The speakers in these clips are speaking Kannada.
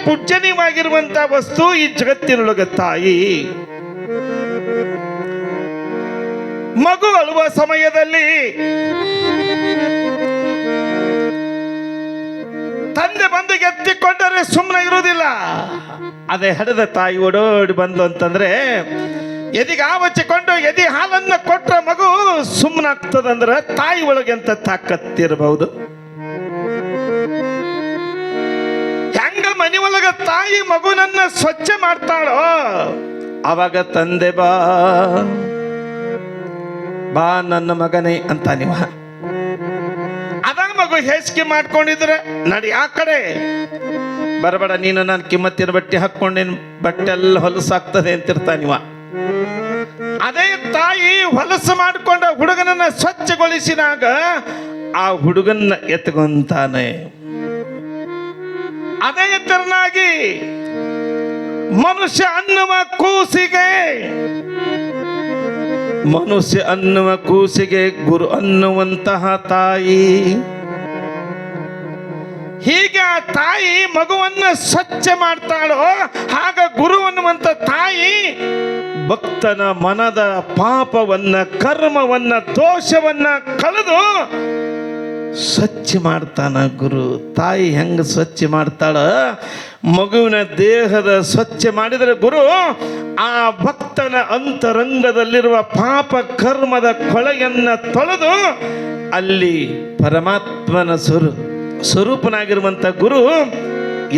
ಪೂಜ್ಯನೀಯವಾಗಿರುವಂತ ವಸ್ತು ಈ ಜಗತ್ತಿನೊಳಗೆ ತಾಯಿ. ಮಗು ಅಳುವ ಸಮಯದಲ್ಲಿ ತಂದೆ ಬಂದು ಎತ್ತಿಕೊಂಡರೆ ಸುಮ್ಮನೆ ಇರುವುದಿಲ್ಲ. ಅದೇ ಹಡೆದ ತಾಯಿ ಓಡೋಡಿ ಬಂದು ಅಂತಂದ್ರೆ ಎದಿಗೆ ಆವಚ್ಚಿಕೊಂಡು ಎದಿ ಹಾಲನ್ನ ಕೊಟ್ರ ಮಗು ಸುಮ್ಮನಾಗ್ತದಂದ್ರೆ ತಾಯಿ ಒಳಗೆ ಅಂತ ತಾಕತ್ತಿರಬಹುದು. ಹೆಂಗ ಮನೆ ಒಳಗ ತಾಯಿ ಮಗುನನ್ನ ಸ್ವಚ್ಛ ಮಾಡ್ತಾಳೋ ಅವಾಗ ತಂದೆ ಬಾ ಬಾ ನನ್ನ ಮಗನೇ ಅಂತ ನೀವ ಅದಾಗ ಮಗು ಹೇಸಿಗೆ ಮಾಡ್ಕೊಂಡಿದ್ರೆ ನಡಿ ಆ ಕಡೆ ಬರಬೇಡ, ನೀನು ನಾನು ಕಿಮ್ಮತ್ತಿನ ಬಟ್ಟೆ ಹಾಕೊಂಡೇನು, ಬಟ್ಟೆ ಎಲ್ಲ ಹೊಲಸಾಗ್ತದೆ ಅಂತಿರ್ತಾನಿವ. ಅದೇ ತಾಯಿ ಹೊಲಸು ಮಾಡಿಕೊಂಡ ಹುಡುಗನನ್ನ ಸ್ವಚ್ಛಗೊಳಿಸಿದಾಗ ಆ ಹುಡುಗನ್ನ ಎತ್ಕೊಂತಾನೆ. ಅದೇ ತರನಾಗಿ ಮನುಷ್ಯ ಅನ್ನುವ ಕೂಸಿಗೆ ಗುರು ಅನ್ನುವಂತಹ ತಾಯಿ. ಹೀಗೆ ಆ ತಾಯಿ ಮಗುವನ್ನ ಸ್ವಚ್ಛ ಮಾಡ್ತಾಳೋ ಆಗ ಗುರು ಅನ್ನುವಂತ ತಾಯಿ ಭಕ್ತನ ಮನದ ಪಾಪವನ್ನ, ಕರ್ಮವನ್ನ, ದೋಷವನ್ನ ಕಳೆದು ಸ್ವಚ್ಛ ಮಾಡ್ತಾನ ಗುರು. ತಾಯಿ ಹೆಂಗ ಸ್ವಚ್ಛ ಮಾಡ್ತಾಳ, ಮಗುವಿನ ದೇಹದ ಸ್ವಚ್ಛ ಮಾಡಿದರೆ ಗುರು ಆ ಭಕ್ತನ ಅಂತರಂಗದಲ್ಲಿರುವ ಪಾಪ ಕರ್ಮದ ಕೊಳೆಯನ್ನ ತೊಳೆದು ಅಲ್ಲಿ ಪರಮಾತ್ಮನ ಸ್ವರೂಪನಾಗಿರುವಂತ ಗುರು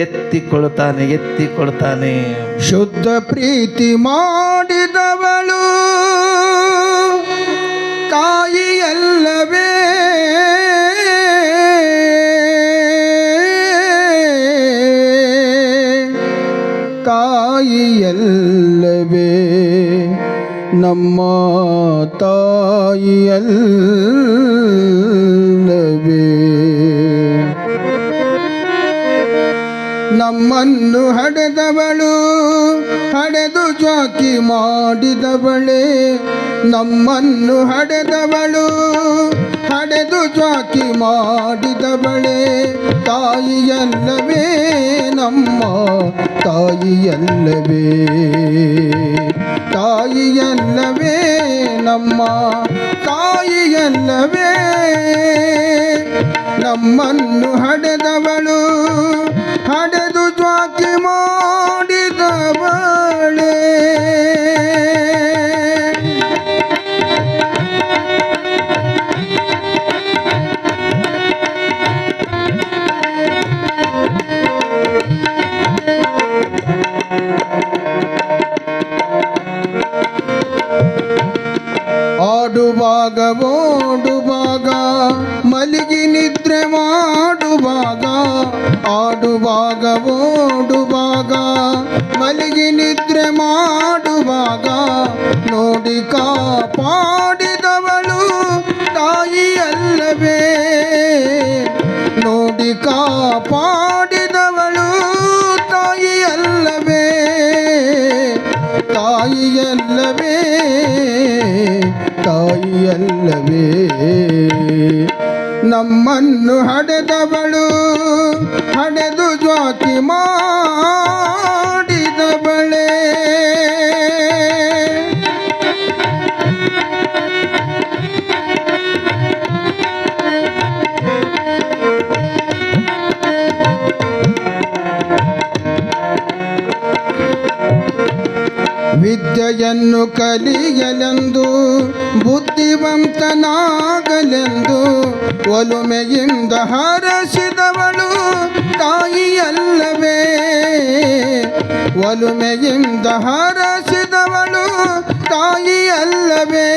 ಎತ್ತಿಕೊಳ್ತಾನೆ. ಶುದ್ಧ ಪ್ರೀತಿ ಮಾಡಿದವಳು ತಾಯಿಯಲ್ಲವೇ, ತಾಯಿಯಲ್ಲವೇ ನಮ್ಮ ತಾಯಿಯಲ್ಲವೇ. ನಮ್ಮನ್ನು ಹಡೆದವಳು ಹಡೆದು ಜ್ವಾಕಿ ಮಾಡಿದವಳೇ, ನಮ್ಮನ್ನು ಹಡೆದವಳು ಹಡೆದು ಜ್ವಾಕಿ ಮಾಡಿದವಳೇ, ತಾಯಿಯಲ್ಲವೇ ನಮ್ಮ ತಾಯಿಯಲ್ಲವೇ, ತಾಯಿಯಲ್ಲವೇ ನಮ್ಮ ತಾಯಿಯಲ್ಲವೇ. ನಮ್ಮನ್ನು ಹಡೆದವಳು ಹಡೆದು ಜ್ವಾಕಿ ಮಾಡಿದವಳೇ. ಆಡುವಾಗ ಓಡುವಾಗ ಮಲಗಿ ನಿದ್ರೆ ಮಾಡುವಾಗ, ಆಡುವಾಗ ಓಡುವಾಗ ಮಲಗಿ ನಿದ್ರೆ ಮಾಡುವಾಗ ನೋಡಿ ಕಾಪಾಡಿದವಳು ತಾಯಿಯಲ್ಲವೇ, ನೋಡಿ ಕಾಪಾಡಿದವಳು ತಾಯಿಯಲ್ಲವೇ, ತಾಯಿಯಲ್ಲವೇ, ತಾಯಿಯಲ್ಲವೇ. ನಮ್ಮನ್ನು ಹಡೆದವಳು ಹಡೆದು ಜ್ವಾಕಿ ಮಾಡಿದವಳೇ. ವಿದ್ಯೆಯನ್ನು ಕಲಿಯಲೆಂದು ಬುದ್ಧಿವಂತನಾಗಲೆಂದು ಒಲುಮೆಯಿಂದ ಹರಸಿದವಳು ತಾಯಿಯಲ್ಲವೇ, ಒಲುಮೆಯಿಂದ ಹರಸಿದವಳು ತಾಯಿಯಲ್ಲವೇ.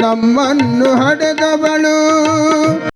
ನಮ್ಮನ್ನು ಹಡೆದವಳು